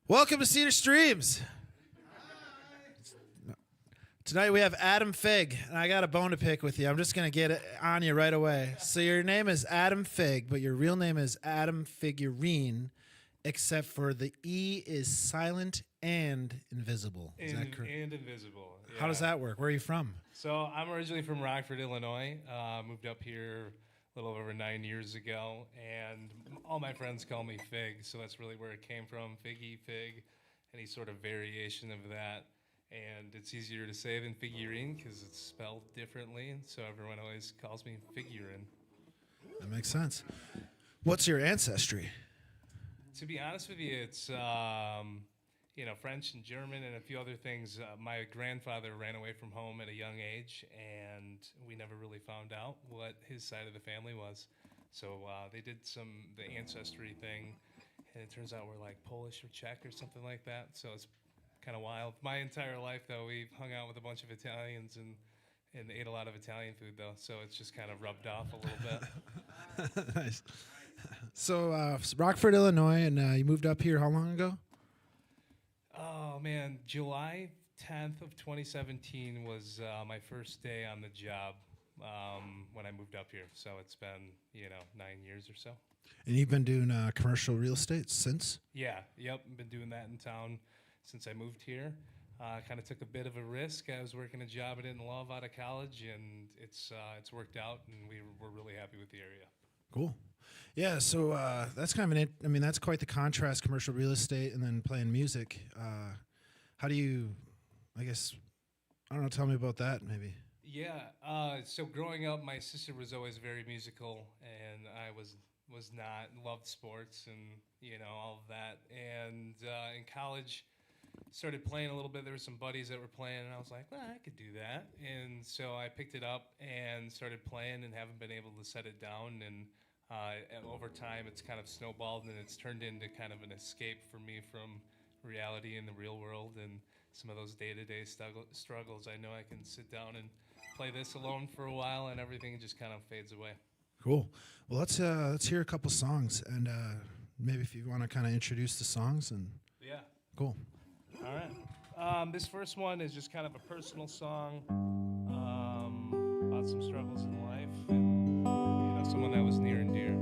Welcome to Cedar Streams. Tonight we have Adam Fig, and I got a bone to pick with you. I'm just going to get it on you right away. So your name is Adam Fig, but your real name is Adam Figurine, except for the E is silent and invisible. Is that correct? And invisible. Yeah. How does that work? Where are you from? So I'm originally from Rockford, Illinois. Moved up here a little over 9 years ago, and all my friends call me Fig, so that's really where it came from. Figgy, Fig, any sort of variation of that. And it's easier to say than figurine because it's spelled differently, and so everyone always calls me Figurine. That makes sense. What's your ancestry? To be honest with you, it's French and German and a few other things. My grandfather ran away from home at a young age, and we never really found out what his side of the family was. So they did the ancestry thing, and it turns out we're like Polish or Czech or something like that. So it's kind of wild. My entire life, though, we've hung out with a bunch of Italians and ate a lot of Italian food, though. So it's just kind of rubbed off a little bit. Nice. So Rockford, Illinois, and you moved up here how long ago? Oh, man, July 10th of 2017 was my first day on the job when I moved up here. So it's been, 9 years or so. And you've been doing commercial real estate since? Yeah, yep, been doing that in town since I moved here. Kind of took a bit of a risk. I was working a job I didn't love out of college, and it's worked out, and we're really happy with the area. Cool. Yeah, so that's kind of that's quite the contrast, commercial real estate and then playing music. How do you, tell me about that maybe. Yeah, so growing up, my sister was always very musical, and I was not, loved sports and, all of that. And in college, started playing a little bit. There were some buddies that were playing, and I was like, well, I could do that. And so I picked it up and started playing and haven't been able to set it down. And over time, it's kind of snowballed, and it's turned into kind of an escape for me from reality in the real world and some of those day-to-day struggles. I know I can sit down and play this alone for a while, and everything just kind of fades away. Cool. Well, let's hear a couple songs, and maybe if you want to kind of introduce the songs. And yeah. Cool. All right. This first one is just kind of a personal song about some struggles in life and someone that was near and dear.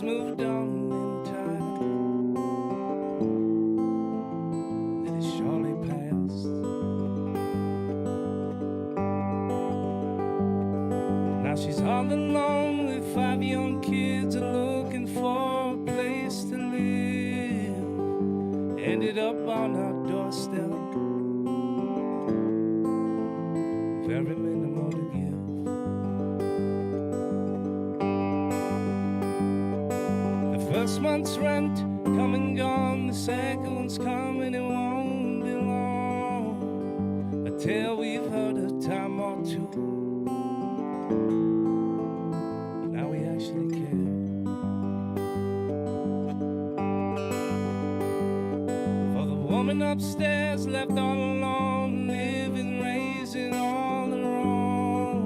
Moved on in time, that is surely past. Now she's all alone with 5 young kids and looking for a place to live. Ended up on our doorstep, very minimal to give. First month's rent, come and gone. The second one's coming, it won't be long until we've heard a time or two. But now we actually care. For the woman upstairs, left all alone, living, raising all her own.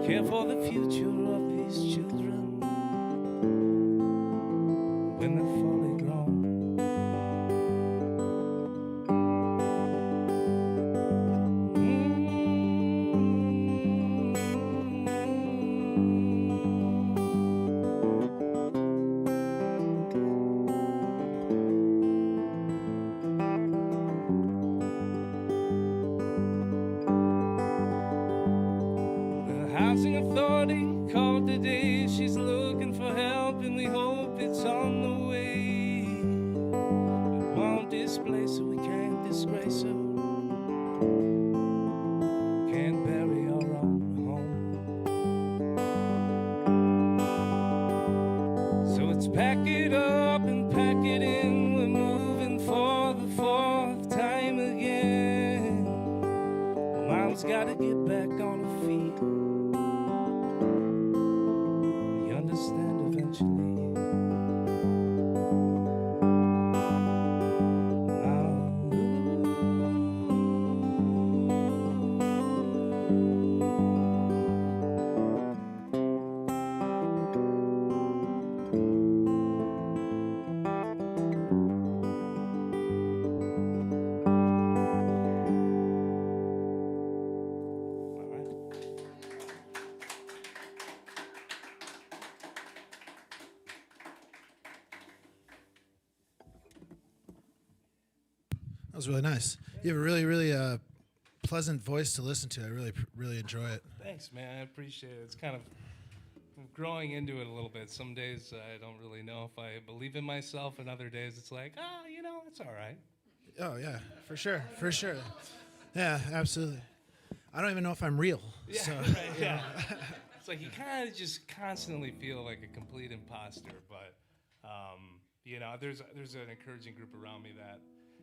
Care for the future of these children when they're fully grown. The housing authority called today. She's looking for help, and we hope it's on the way. We won't displace her, we can't disgrace her, can't bury our own home. So let's pack it up and pack it in. We're moving for the 4th time again. She's gotta get back on her feet. You understand eventually. That was really nice. You have a really, really pleasant voice to listen to. I really, really enjoy it. Thanks, man. I appreciate it. It's kind of I'm growing into it a little bit. Some days I don't really know if I believe in myself, and other days it's like, it's all right. Oh, yeah, for sure, for sure. Yeah, absolutely. I don't even know if I'm real. Yeah, So. right, yeah. It's like you kind of just constantly feel like a complete imposter, but there's an encouraging group around me that,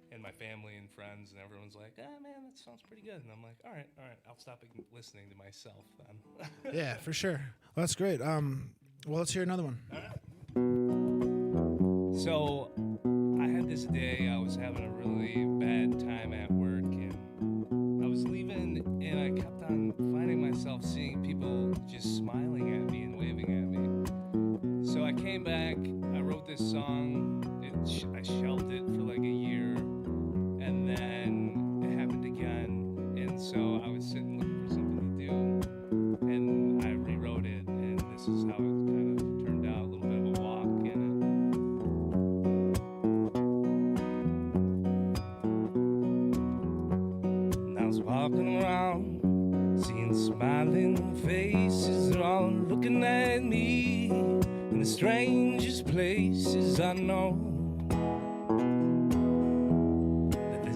and my family and friends, and everyone's like, man, that sounds pretty good. And I'm like, all right, I'll stop listening to myself then. Yeah, for sure. Well, that's great. Well, let's hear another one. So I had this day, I was having a really bad time at work, and I was leaving, and I kept on finding myself seeing people just smiling at me and waving at me. So I came back, I wrote this song, I shelved it for like a year, and then it happened again, and so I was sitting looking for something to do, and I rewrote it, and this is how it kind of turned out, a little bit of a walk in it. And I was walking around, seeing smiling faces, they're all looking at me in the strangest places I know.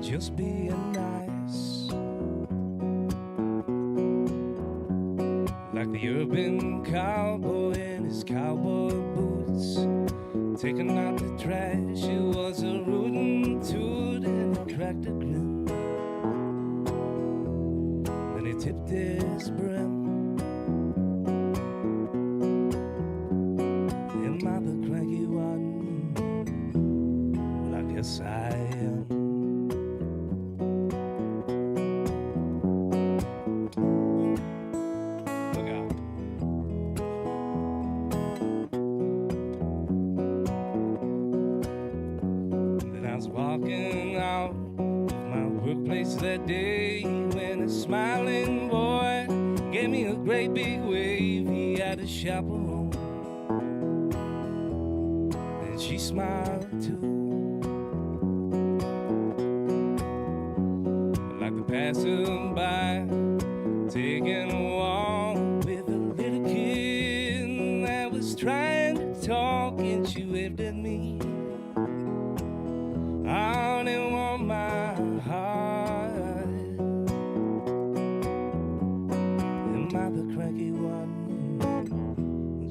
Just being nice, like the urban cowboy in his cowboy boots, taking out the trash. It was a rootin' toot and he cracked a grin. Then he tipped his brim. Am I the cranky one? Well, I guess I am. Walking out of my workplace that day when a smiling boy gave me a great big wave. He had a chaperone, and she smiled too, like the passerby taking a walk with a little kid that was trying to talk, and she waved at me. I didn't want my heart. Am I the cranky one?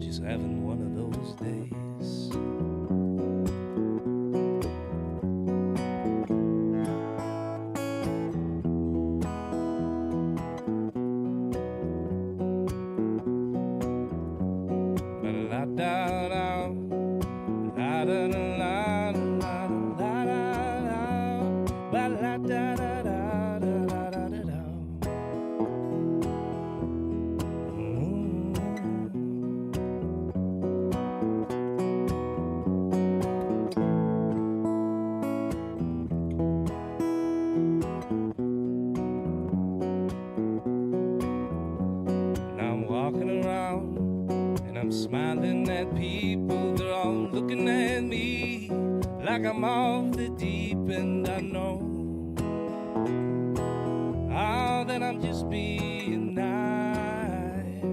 Just having one of those days. Ba-da-da-da-da, la-da-da-da. Smiling at people, they're all looking at me like I'm off the deep end. I know how that I'm just being nice.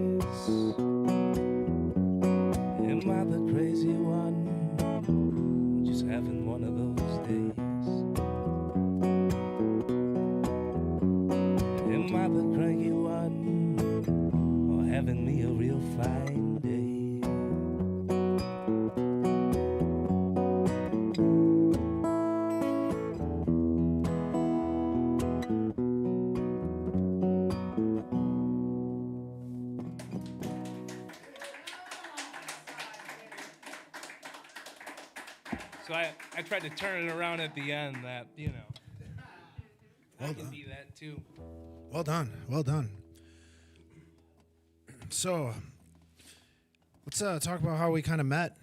Am I the crazy one? Just having one of those days. Am I the cranky one? Or having me a real fine day? I tried to turn it around at the end. That I can be that too. Well done. Well done. So, let's talk about how we kind of met.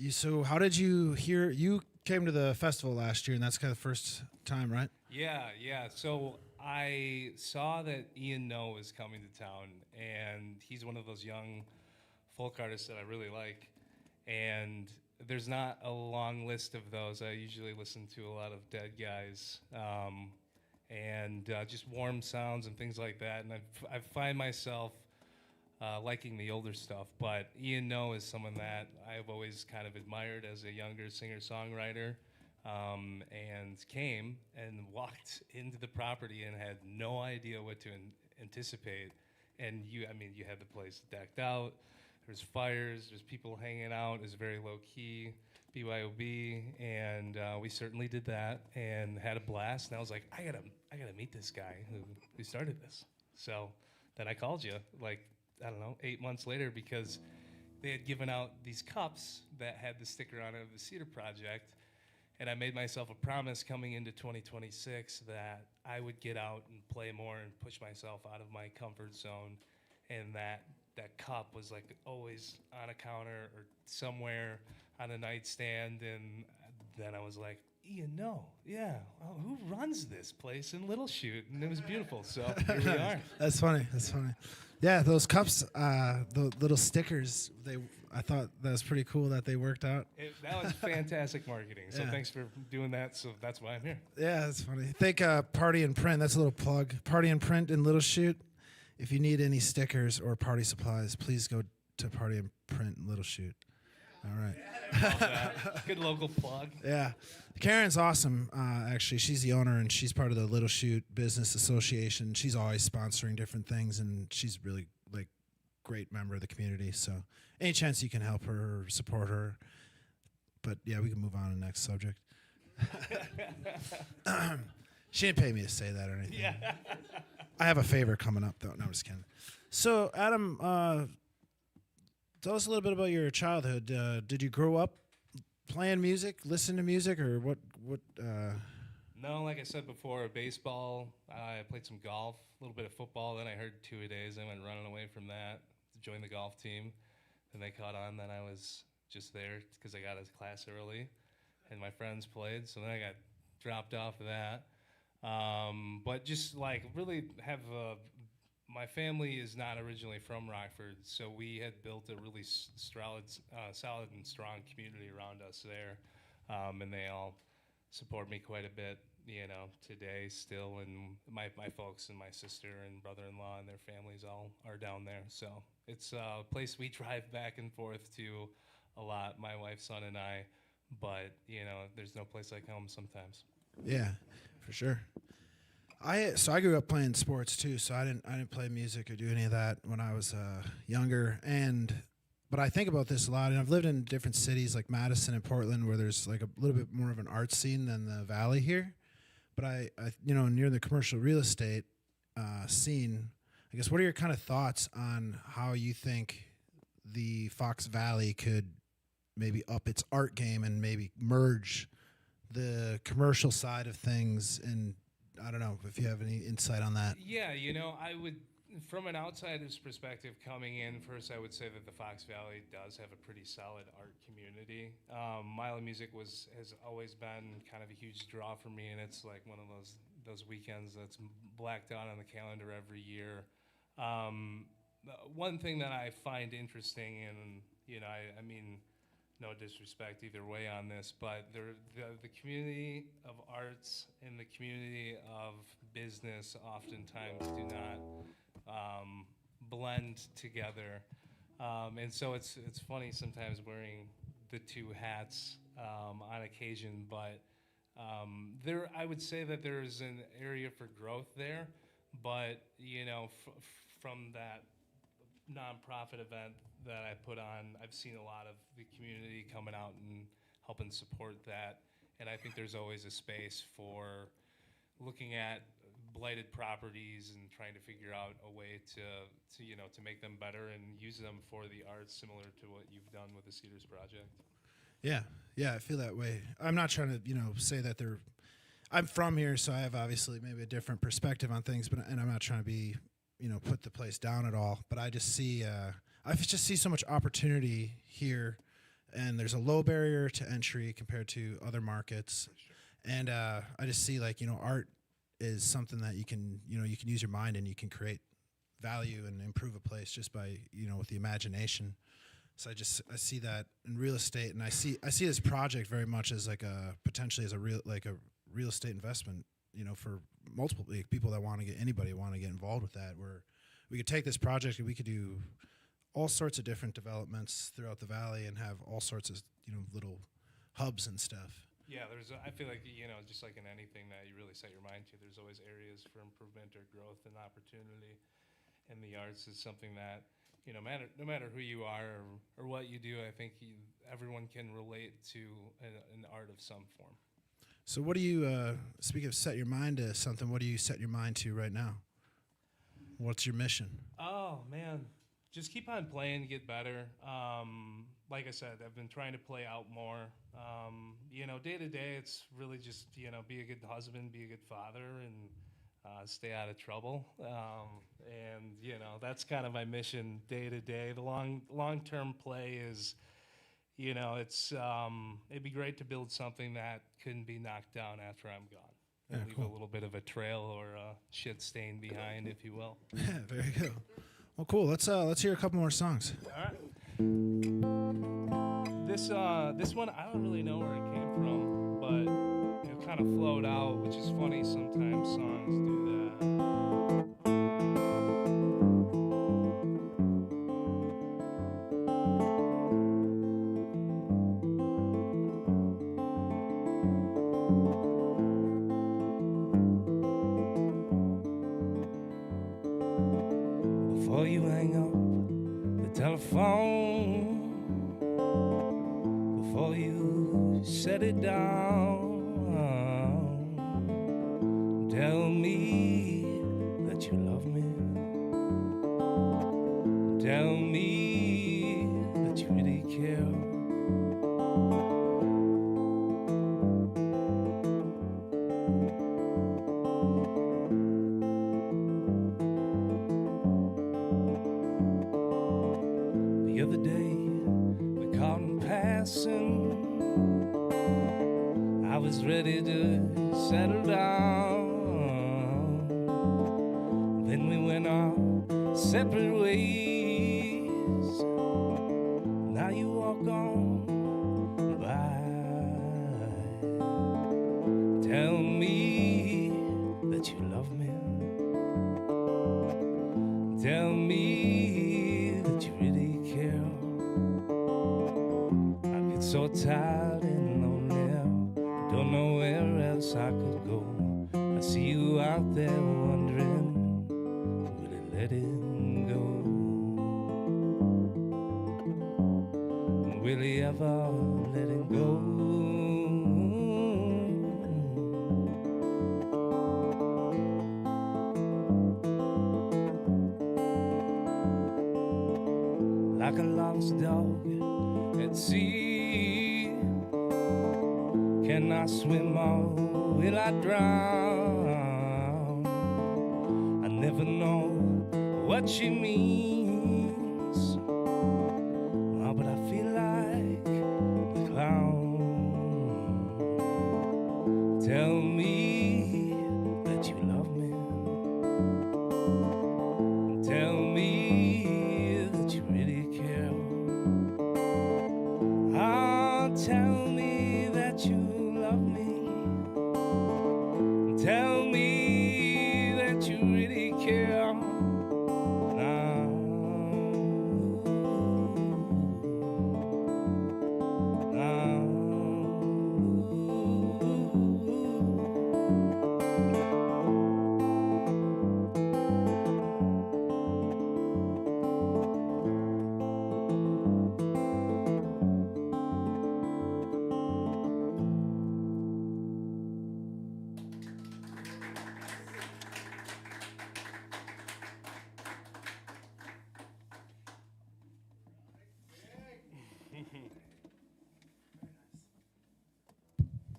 So, how did you hear? You came to the festival last year, and that's kind of the first time, right? Yeah. So I saw that Ian Noe was coming to town, and he's one of those young folk artists that I really like. And there's not a long list of those. I usually listen to a lot of Dead Guys, and just warm sounds and things like that. And I find myself liking the older stuff. But Ian Noe is someone that I've always kind of admired as a younger singer-songwriter. And came and walked into the property and had no idea what to anticipate. And you had the place decked out. There's fires. There's people hanging out. It was very low key, BYOB, and we certainly did that and had a blast. And I was like, I gotta meet this guy who started this. So then I called you, like, I don't know, 8 months later, because they had given out these cups that had the sticker on it of the Cedar Project. And I made myself a promise coming into 2026 that I would get out and play more and push myself out of my comfort zone. And that cup was like always on a counter or somewhere on a nightstand. And then I was like, Ian, no, yeah, well, who runs this place in Little Chute? And it was beautiful. So here we are. That's funny. Yeah, those cups, the little stickers, I thought that was pretty cool that they worked out. That was fantastic marketing. So thanks for doing that. So that's why I'm here. Yeah, that's funny. Think Party and Print. That's a little plug. Party and Print in Little Chute. If you need any stickers or party supplies, please go to Party and Print in Little Chute. All right. Love that. Good local plug. Yeah. Karen's awesome, actually. She's the owner, and she's part of the Little Chute Business Association. She's always sponsoring different things, and she's really, like, great member of the community. So any chance you can help her or support her. But, yeah, we can move on to the next subject. She didn't pay me to say that or anything. Yeah. I have a favor coming up, though. No, I'm just kidding. So, Adam, tell us a little bit about your childhood. Did you grow up playing music, listen to music, or what? No, like I said before, baseball. I played some golf, a little bit of football. Then I heard two-a-days. I went running away from that to join the golf team. Then they caught on. Then I was just there because I got out of class early, and my friends played. So then I got dropped off of that. But just like really have my family is not originally from Rockford, so we had built a really solid and strong community around us there, and they all support me quite a bit, today still. And my folks and my sister and brother-in-law and their families all are down there. So it's a place we drive back and forth to a lot, my wife, son, and I. But there's no place like home sometimes. Yeah, for sure. I grew up playing sports too, so I didn't play music or do any of that when I was younger. But I think about this a lot, and I've lived in different cities like Madison and Portland, where there's like a little bit more of an art scene than the Valley here. But I near the commercial real estate scene, I guess, what are your kind of thoughts on how you think the Fox Valley could maybe up its art game and maybe merge the commercial side of things? And I don't know if you have any insight on that. Yeah, I would, from an outsider's perspective coming in, first I would say that the Fox Valley does have a pretty solid art community. Mile of Music has always been kind of a huge draw for me, and it's like one of those weekends that's blacked out on the calendar every year. One thing that I find interesting, and I mean, no disrespect either way on this, but the community of arts and the community of business oftentimes do not blend together, and so it's funny sometimes wearing the two hats on occasion. But I would say that there is an area for growth there, but from that nonprofit event that I put on, I've seen a lot of the community coming out and helping support that. And I think there's always a space for looking at blighted properties and trying to figure out a way to make them better and use them for the arts, similar to what you've done with the Cedars Project. Yeah, yeah, I feel that way. I'm not trying to, say that they're. I'm from here, so I have obviously maybe a different perspective on things, and I'm not trying to be, put the place down at all. But I just see, so much opportunity here, and there's a low barrier to entry compared to other markets, and I just see like art is something that you can use your mind and you can create value and improve a place just by with the imagination. So I see that in real estate, and I see this project very much as like potentially as a real estate investment, for multiple people that anybody want to get involved with that, where we could take this project and we could do all sorts of different developments throughout the valley and have all sorts of little hubs and stuff. Yeah, I feel like, just like in anything that you really set your mind to, there's always areas for improvement or growth and opportunity. And the arts is something that, no matter who you are or what you do, I think everyone can relate to an art of some form. So what do you, speaking of set your mind to something, what do you set your mind to right now? What's your mission? Oh, man. Just keep on playing, get better. Like I said, I've been trying to play out more. Day to day, it's really just, be a good husband, be a good father, and stay out of trouble. And, that's kind of my mission day to day. The long-term play is, it'd be great to build something that couldn't be knocked down after I'm gone. And leave a little bit of a trail or a shit stain behind, if you will. Yeah, very good. Well, cool. Let's hear a couple more songs. All right. This one, I don't really know where it came from, but it kind of flowed out, which is funny. Sometimes songs do that. Before you hang up the telephone, before you set it down, tell me that you love me. Tell me that you really care. The other day, we caught him passing. I was ready to settle down. Then we went our separate ways. Now you walk on by. Tell me that you love me. Tell me that you really care. I get so tired and lonely, don't know where else I could go. I see you out there wondering, will it let it go? Will he ever let it go? Like a lost dog at sea, can I swim or will I drown? I never know what she means. Oh, but I feel like a clown. Tell me that you love me. Tell me that you really care. Oh, tell me that you love me. Tell me that you really care.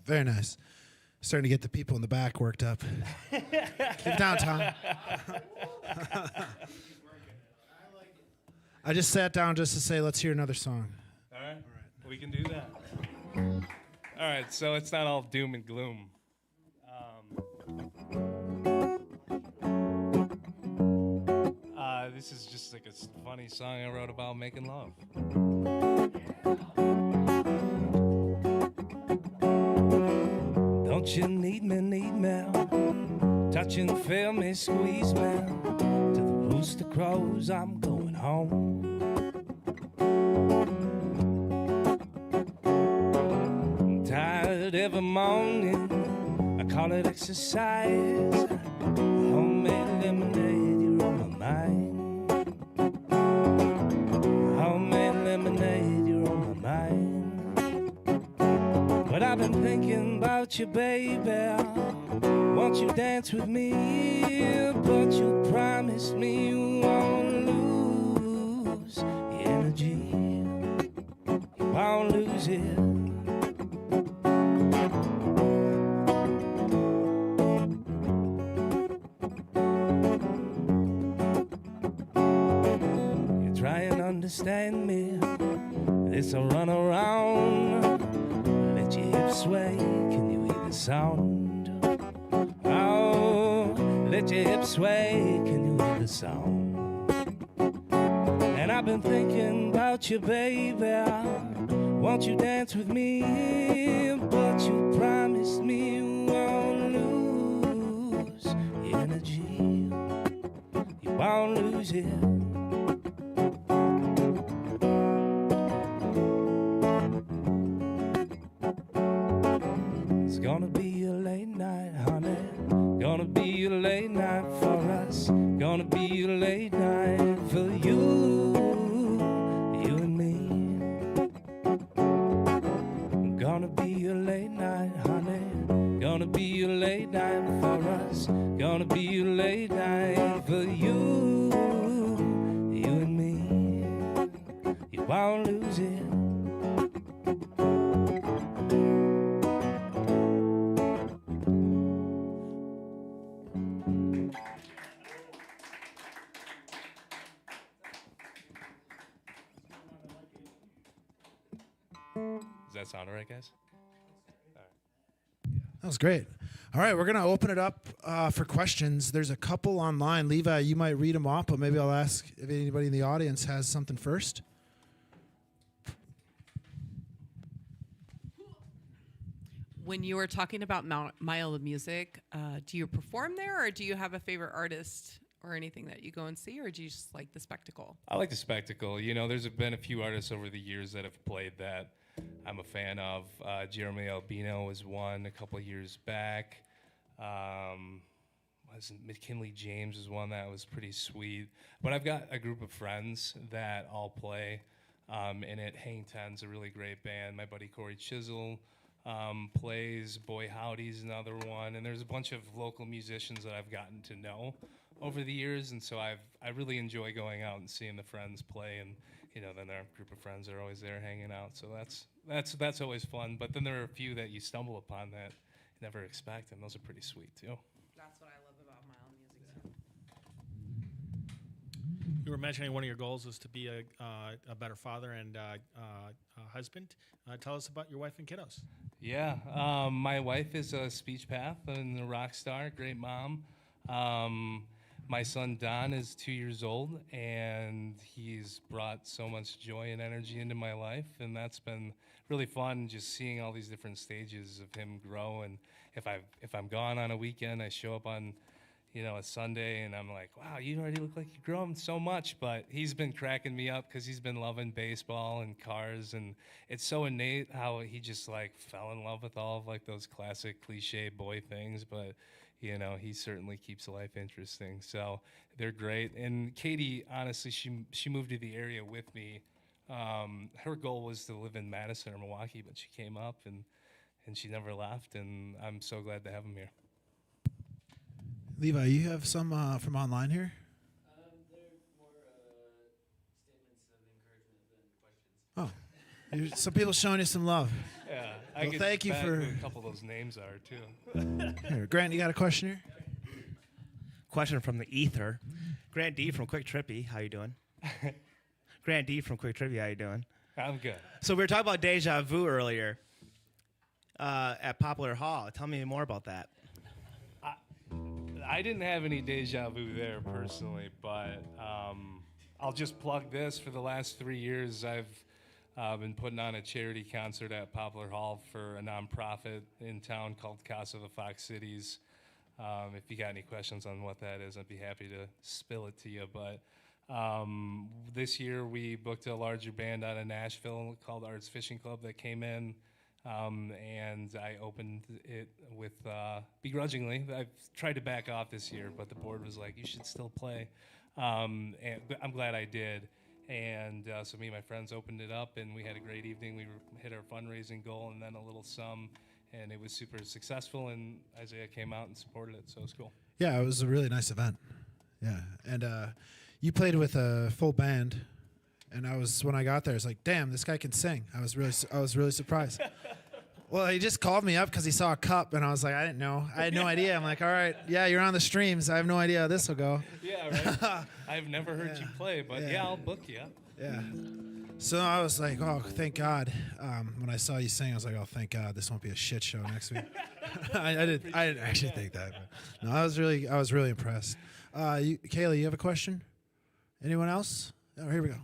Very nice. Starting to get the people in the back worked up. Keep it down, Tom. I just sat down just to say, let's hear another song. All right. We can do that. All right, so it's not all doom and gloom. This is just like a funny song I wrote about making love. Don't you need me, touch and feel me, squeeze me, till the rooster crows, I'm going home. I'm tired every morning, I call it exercise. Homemade lemonade, you're on my mind. Homemade lemonade, you're on my mind. But I've been thinking about you, baby. Won't you dance with me? But you promised me you won't lose your energy. You won't lose it. You try and understand me. This a run around. Let your hips sway. Can you hear the sound? Let your hips sway, can you hear the sound? And I've been thinking about you, baby. Won't you dance with me? But you promised me you won't lose your energy. You won't lose it. It's gonna be a late night, honey. Gonna be a late night for us. Gonna be a late night for you, you and me. Gonna be a late night, honey. Gonna be a late night for us. Gonna be a late night for you, you and me. You won't lose it. Does that sound all right, guys? That was great. All right, we're going to open it up for questions. There's a couple online. Levi, you might read them off, but maybe I'll ask if anybody in the audience has something first. When you were talking about Mile of Music, do you perform there, or do you have a favorite artist or anything that you go and see, or do you just like the spectacle? I like the spectacle. You know, there's been a few artists over the years that have played that I'm a fan of. Jeremy Albino was one a couple of years back. McKinley James was one that was pretty sweet. But I've got a group of friends that all play in it. Hang Ten's a really great band. My buddy Corey Chisel plays. Boy Howdy's another one. And there's a bunch of local musicians that I've gotten to know over the years, and so I really enjoy going out and seeing the friends play, and you know, then there are a group of friends that are always there hanging out. So that's always fun. But then there are a few that you stumble upon that you never expect, and those are pretty sweet too. That's what I love about Mile of Music. You were mentioning one of your goals is to be a better father and a husband. Tell us about your wife and kiddos. Yeah, my wife is a speech path and a rock star, great mom. My son Don is 2 years old, and he's brought so much joy and energy into my life, and that's been really fun, just seeing all these different stages of him grow. And if I'm gone on a weekend, I show up on, you know, a Sunday, and I'm like, wow, you already look like you've grown so much. But he's been cracking me up because he's been loving baseball and cars, and it's so innate how he just like fell in love with all of like those classic cliche boy things. But you know, he certainly keeps life interesting. So they're great. And Katie, honestly, she moved to the area with me. Her goal was to live in Madison or Milwaukee, but she came up and she never left. And I'm so glad to have him here. Levi, you have some from online here? They're more statements of encouragement than questions. Oh, Some people showing you some love. Yeah, Well, could thank you bet for- who a couple of those names are too. Here, Grant, you got a question here? Question from the ether. Grant D from Quick Trippy, how you doing? Grant D from Quick Trippy, how you doing? I'm good. So we were talking about deja vu earlier at Poplar Hall. Tell me more about that. I didn't have any deja vu there personally, but I'll just plug this. For the last 3 years, I've been putting on a charity concert at Poplar Hall for a nonprofit in town called Casa of Fox Cities. If you got any questions on what that is, I'd be happy to spill it to you. But this year we booked a larger band out of Nashville called Arts Fishing Club that came in. And I opened it with begrudgingly. I've tried to back off this year, but the board was like, "You should still play," and I'm glad I did. And so me and my friends opened it up, and we had a great evening. We hit our fundraising goal, and then a little sum, and it was super successful. And Isaiah came out and supported it, so it was cool. Yeah, it was a really nice event. Yeah, and you played with a full band, and when I got there, I was like, "Damn, this guy can sing." I was really surprised. Well, he just called me up because he saw a cup, and I was like, I didn't know. I had no idea. I'm like, all right, yeah, you're on the streams. I have no idea how this will go. Yeah, right. I've never heard you play, but yeah, I'll book you. Yeah. So I was like, oh, thank God. When I saw you sing, I was like, oh, thank God, this won't be a shit show next week. I didn't actually think that. But no, I was really impressed. Kaylee, you have a question? Anyone else? Oh, here we go.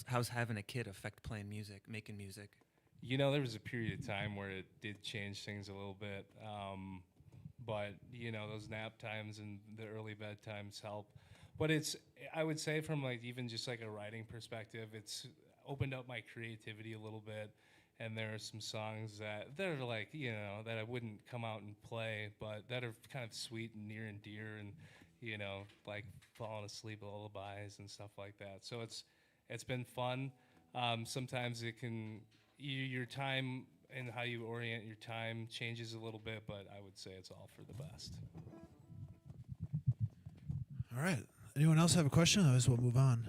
How's having a kid affect playing music, making music? You know, there was a period of time where it did change things a little bit. But, you know, those nap times and the early bed times help. But I would say from like even just like a writing perspective, it's opened up my creativity a little bit. And there are some songs that are like, you know, that I wouldn't come out and play, but that are kind of sweet and near and dear and, you know, like falling asleep lullabies and stuff like that. So it's been fun. Sometimes it can, your time and how you orient your time changes a little bit, but I would say it's all for the best. All right. Anyone else have a question? Otherwise, we'll move on.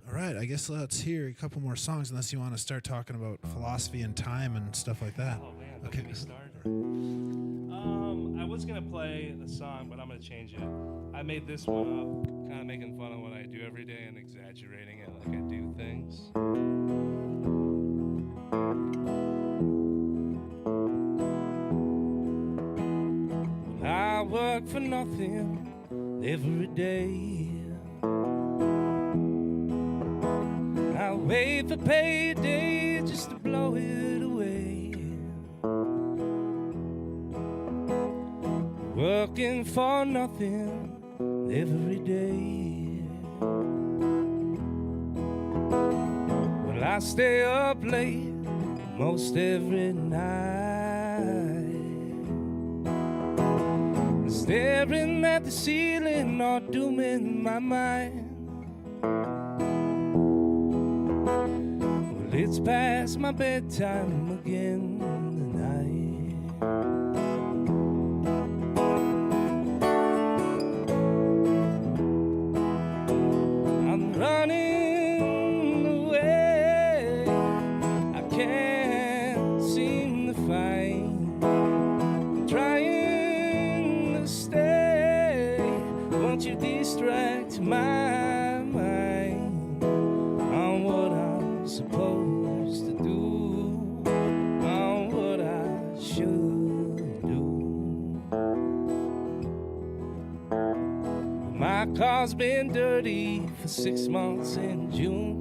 All right. I guess let's hear a couple more songs, unless you want to start talking about philosophy and time and stuff like that. Oh man, don't Okay. get me started. I was gonna play a song, but I'm gonna change it. I made this one up, kind of making fun of what I do every day and exaggerating it like I do things. I work for nothing every day. I wait for payday just to blow it away. Working for nothing every day. Well, I stay up late most every night, staring at the ceiling or dooming my mind. Well, it's past my bedtime again tonight. I'm running away, I can't seem to find. Trying to stay, won't you distract my mind on what I'm supposed to do, on what I should do. My car's been dirty for 6 months in June.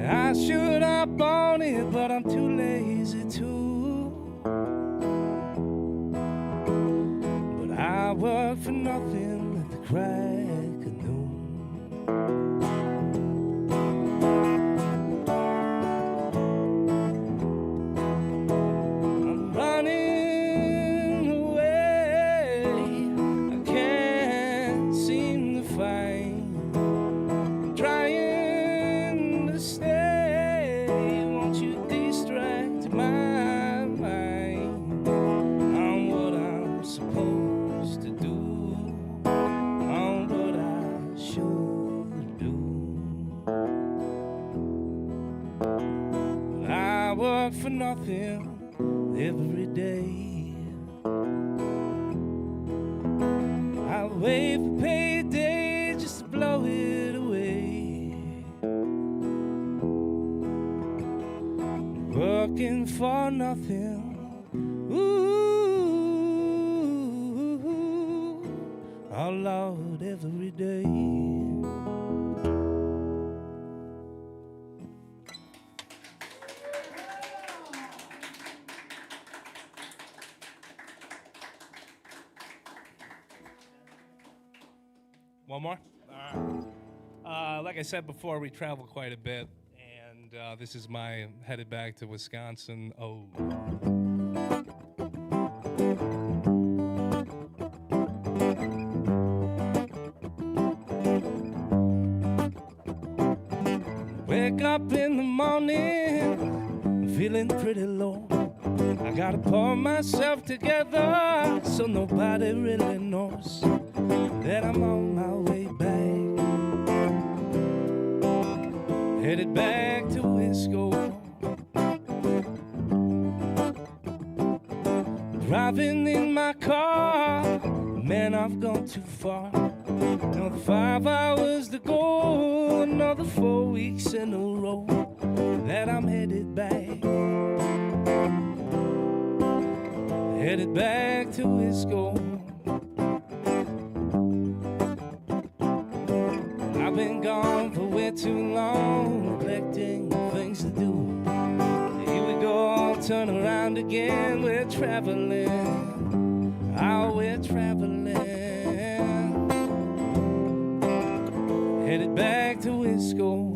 I should have bought it, but I'm too lazy to. But I work for nothing at the crack of noon. I'm running away, I can't seem to find. Trying to stay, won't you distract my mind on what I'm supposed to do? work for nothing every day. I wait for payday just to blow it away. Working for nothing. Ooh, oh Lord, every day. One more? Like I said before, we travel quite a bit, and this is my headed back to Wisconsin. Oh. Wake up in the morning, feeling pretty low. I gotta pull myself together so nobody really knows that I'm on my way back. Headed back to Wisco. Driving in my car, man, I've gone too far. Another 5 hours to go, another 4 weeks in a row that I'm headed back. Headed back to Wisco. I've been gone for way too long, neglecting things to do. Here we go, turn around again, we're traveling. Oh, we're traveling. Headed back to Wisco.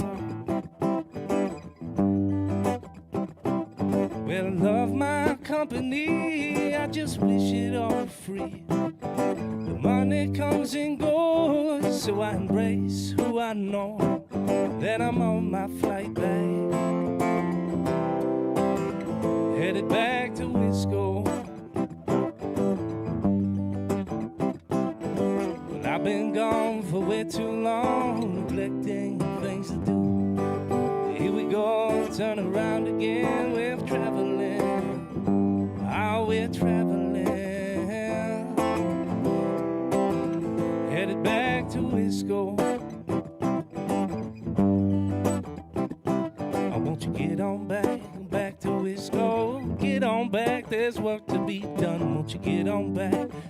Well, I love my company, I just wish it all free. The money comes and goes, so I embrace who I know, that I'm on my flight back. Headed back to Wisco. Well, I've been gone for way too long, neglecting things to do. Here we go, turn around again, we're traveling. Oh, we're traveling. Headed back to Wisco. Oh, won't you get on back to Wisco? Get on back, there's work to be done. Won't you get on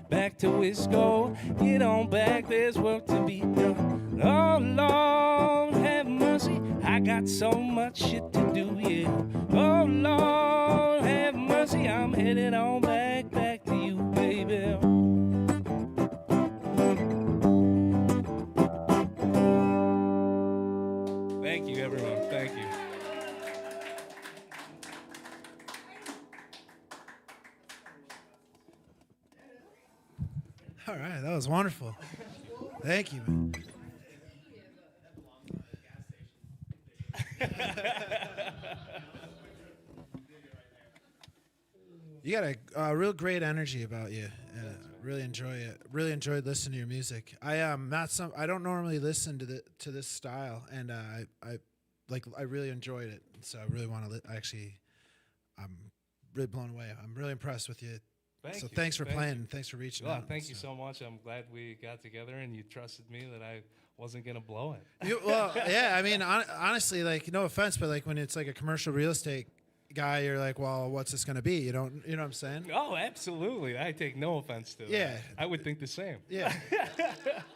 back to Wisco? Get on back, there's work to be done. Oh, Lord, have mercy, I got so much shit to do, yeah. Oh, Lord, have mercy, I'm headed on back to you, baby. Thank you, everyone. Thank you. All right, that was wonderful. Thank you, man. You got a real great energy about you. Really enjoy it. Really enjoyed listening to your music. I don't normally listen to this style, and I really enjoyed it. So I really want to. I'm really blown away. I'm really impressed with you. Thanks for playing. Thanks for reaching out. Thank you so much. I'm glad we got together and you trusted me that I wasn't gonna blow it. Well, yeah. I mean, honestly, like, no offense, but like when it's like a commercial real estate guy, you're like, well, what's this gonna be? You know what I'm saying? Oh, absolutely. I take no offense to that. Yeah. I would think the same. Yeah.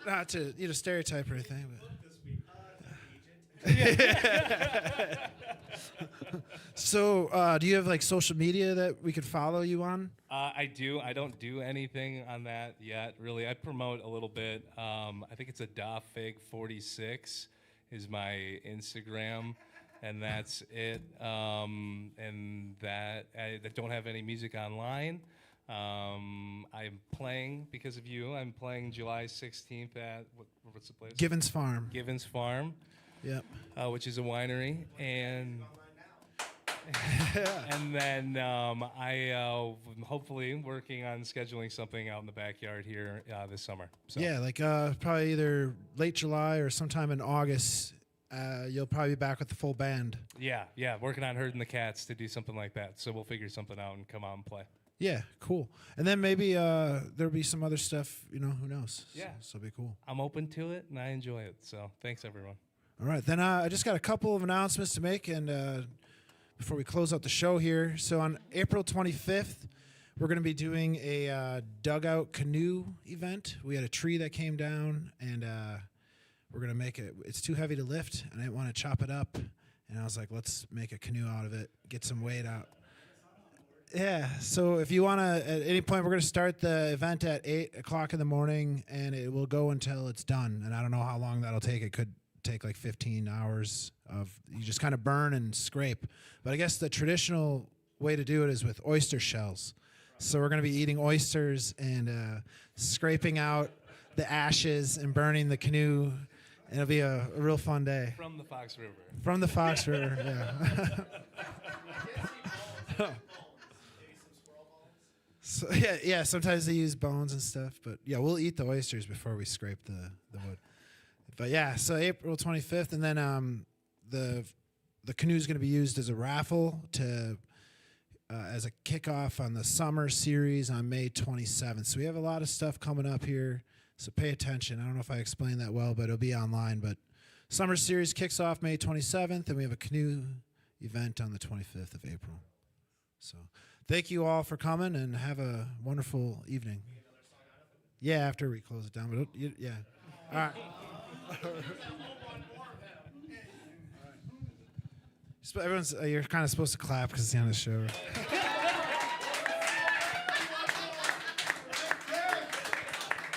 Not to stereotype or anything, but. So, do you have like social media that we could follow you on? I do. I don't do anything on that yet, really. I promote a little bit. I think it's a dafig46 is my Instagram, and that's it. And that I don't have any music online. I'm playing because of you. I'm playing July 16th at what's the place? Givens Farm. Givens Farm. Yep. Which is a winery, and and then I'm hopefully working on scheduling something out in the backyard here this summer. So. Yeah, like probably either late July or sometime in August. you'll probably be back with the full band. Yeah, working on herding the cats to do something like that. So we'll figure something out and come out and play. Yeah, cool. And then maybe there'll be some other stuff, who knows. Yeah. So it'll be cool. I'm open to it and I enjoy it. So thanks everyone. All right, then I just got a couple of announcements to make and before we close out the show here. So on April 25th, we're going to be doing a dugout canoe event. We had a tree that came down and we're going to make it. It's too heavy to lift and I didn't want to chop it up. And I was like, let's make a canoe out of it, get some weight out. Yeah, so if you want to, at any point, we're going to start the event at 8 o'clock in the morning, and it will go until it's done. And I don't know how long that'll take. It could take like 15 hours of, you just kind of burn and scrape. But I guess the traditional way to do it is with oyster shells. So we're going to be eating oysters and scraping out the ashes and burning the canoe. It'll be a real fun day. From the Fox River. From the Fox River, yeah. So, yeah. Sometimes they use bones and stuff, but yeah, we'll eat the oysters before we scrape the wood. But yeah, so April 25th, and then the canoe is going to be used as a raffle to as a kickoff on the summer series on May 27th. So we have a lot of stuff coming up here, so pay attention. I don't know if I explained that well, but it'll be online. But summer series kicks off May 27th, and we have a canoe event on the 25th of April. So. Thank you all for coming and have a wonderful evening. Yeah, after we close it down. But yeah. All right. Everyone's you're kind of supposed to clap because it's the end of the show.